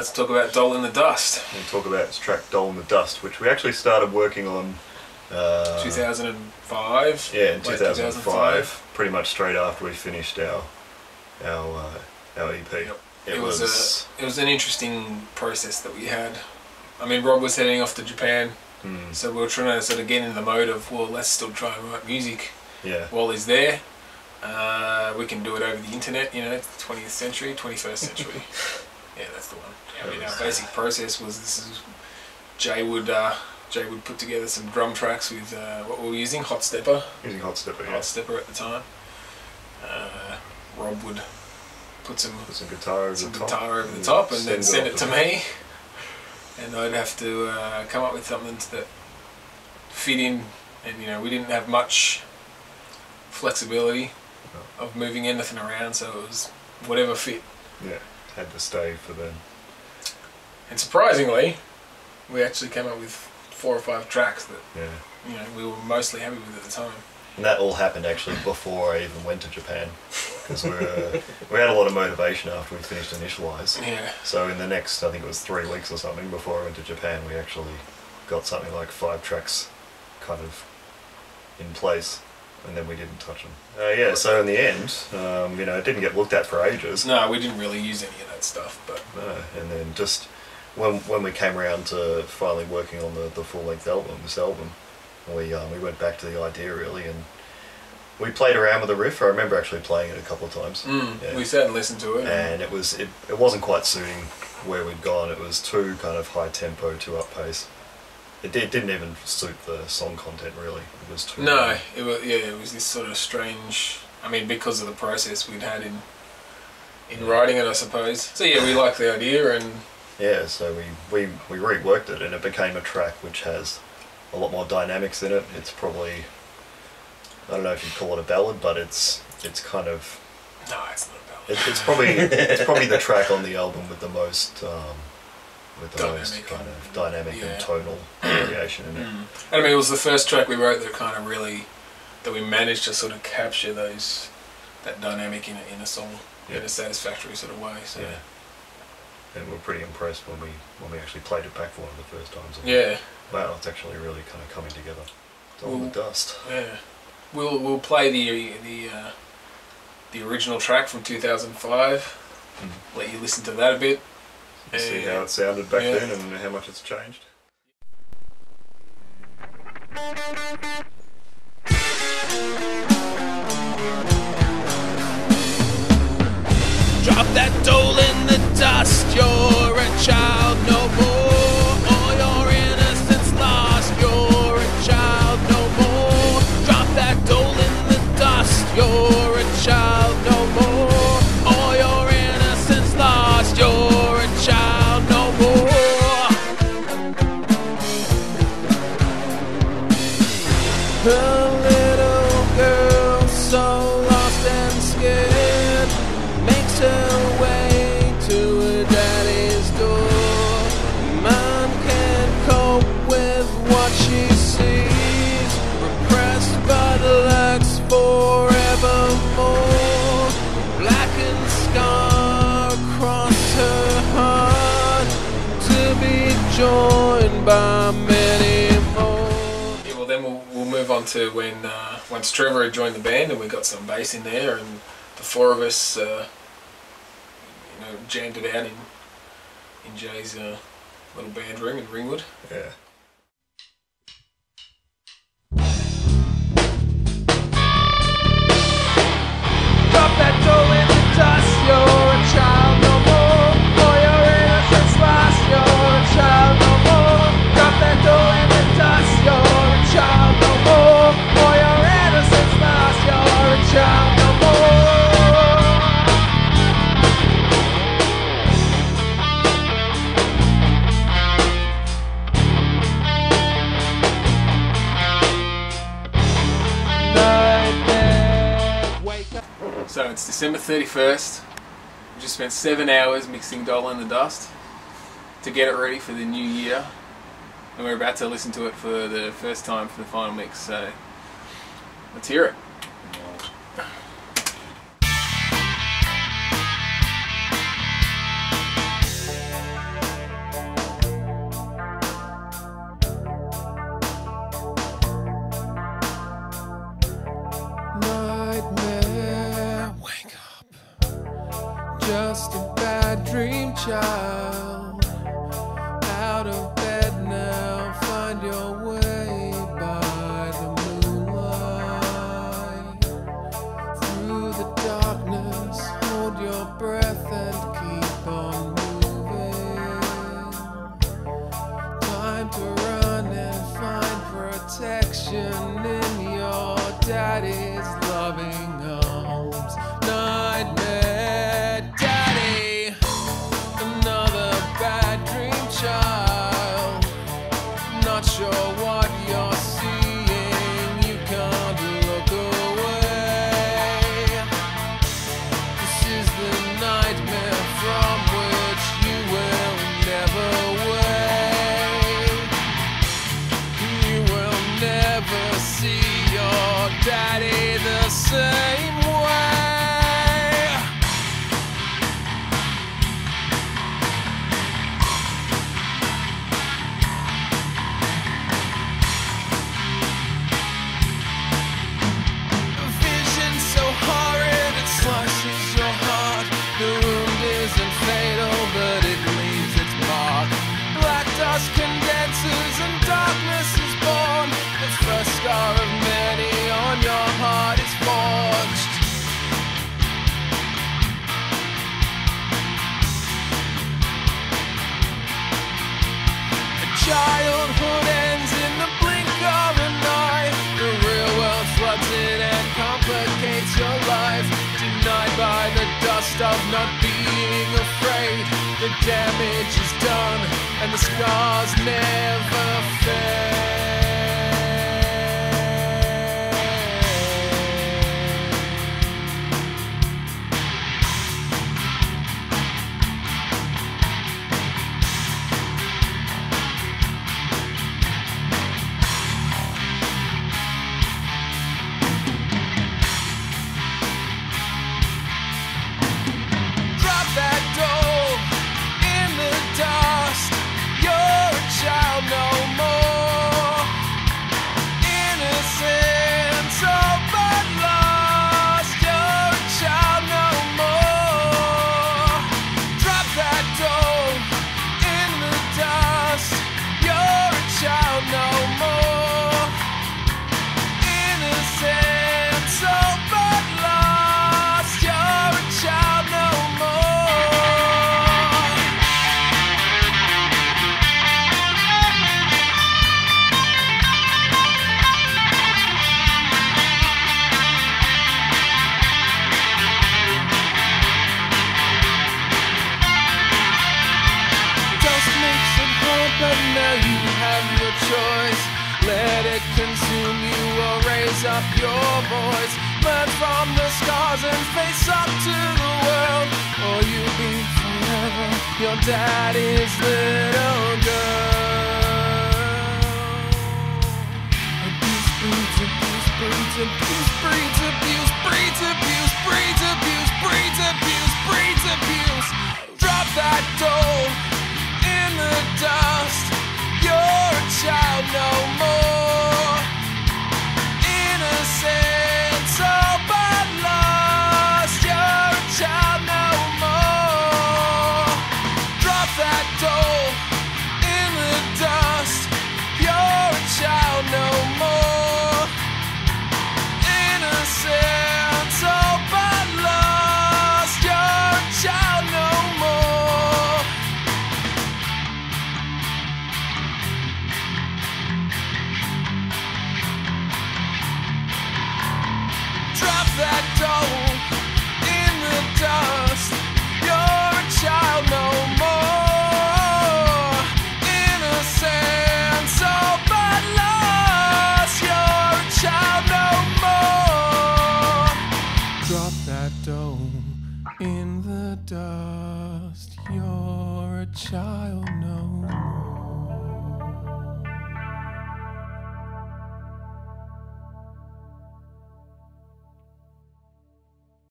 let's talk about Doll in the Dust. We'll talk about this track Doll in the Dust, which we actually started working on 2005. Yeah, in 2005, pretty much straight after we finished our EP. Yep. It was an interesting process that we had. I mean, Rob was heading off to Japan, so we were trying to sort of get into the mode of, well, let's still try and write music while he's there. We can do it over the internet, you know, 20th century, 21st century. Yeah, that's the one. I mean, our basic process was Jay would put together some drum tracks with what we were using, Hot Stepper. Using Hot Stepper, yeah. Hot Stepper at the time. Rob would put some guitar over the top and then send it to me. And I'd have to come up with something that fit in. And, you know, we didn't have much flexibility of moving anything around, so it was whatever fit. Yeah, had to stay for them. And surprisingly, we actually came up with 4 or 5 tracks that you know, we were mostly happy with at the time. And that all happened actually before I even went to Japan, because we had a lot of motivation after we finished Initialize. Yeah. So in the next, I think it was 3 weeks or something before I went to Japan, we actually got something like 5 tracks kind of in place, and then we didn't touch them. Yeah, so in the end, you know, it didn't get looked at for ages. No, we didn't really use any of that stuff, but... No, and then just when we came around to finally working on the full-length album, we went back to the idea really, and we played around with the riff. I remember actually playing it a couple of times. Yeah. We sat and listened to it. And it wasn't quite suiting where we'd gone. It was too kind of high tempo, too up pace. It didn't even suit the song content really. It was too... No, it was this sort of strange... I mean, because of the process we'd had in writing it, I suppose. So yeah, we liked the idea, and... Yeah, so we reworked it, and it became a track which has a lot more dynamics in it. It's probably... I don't know if you'd call it a ballad, but it's kind of... No, it's not a ballad. It's probably the track on the album with the most... most kind of dynamic and tonal variation in it. And I mean, it was the first track we wrote that kind of really, that we managed to sort of capture that dynamic in a song in a satisfactory sort of way. So. Yeah. And we're pretty impressed when we actually played it back for one of the first times. Yeah. Wow, it's actually really kind of coming together. It's all in the dust. Yeah. We'll play the original track from 2005. Let you listen to that a bit. See how it sounded back then and how much it's changed. Drop that doll in the dust, you're a child no more. All your innocence lost, you're a child no more. Drop that doll in the dust, you're a child no more. All your innocence lost, you're a child no more. A little girl so lost and scared makes her way to her daddy's door. Man can't cope with what she sees, repressed but lurks forevermore. Blackened scar across her heart, to be joined by many more. Yeah, well then we'll move on to when once Trevor had joined the band and we got some bass in there, and the 4 of us jammed it out in Jay's little band room in Ringwood. Yeah. Drop that doll in the dust, you're a child no more. All your innocence lost, you're a child no more. Drop that doll in the dust, you're a child no more. All your innocence lost, you're a child no more. So it's December 31st. We just spent 7 hours mixing Doll in the Dust to get it ready for the new year, and we're about to listen to it for the first time for the final mix, so let's hear it. just a bad dream child. Out of bed now, find your way by the moonlight. Through the darkness, hold your breath and keep on moving. Time to run and find protection in your daddy's loving arms. Nightmare daddy, another bad dream child. Not sure what you're seeing, you can't look away. This is the nightmare from which you will never wake. You will never see your daddy the same way. A vision so horrid it slashes your heart. The wound isn't fatal, but it leaves its mark. Black dust condenses and darkness is born. The first scar of many on your heart is forged. Childhood ends in the blink of an eye. The real world floods in and complicates your life. Denied by the dust of not being afraid. The damage is done and the scars never fade. But now you have your choice. Let it consume you or raise up your voice. Learn from the scars and face up to the world, or you'll be forever your daddy's little girl. Abuse breeds abuse breeds abuse breeds abuse breeds abuse breeds abuse breeds abuse breeds abuse. Drop that doll in the dust. You're a child no more. Innocence all but lost. You're a child no more. Drop that doll in the dust. You're a child no more. Innocence all but lost. You're a child no more. Drop that doll in the dust. You're a child no more. Innocence all but lost. You're a child no more. Drop that doll in the dust. You're a child no more.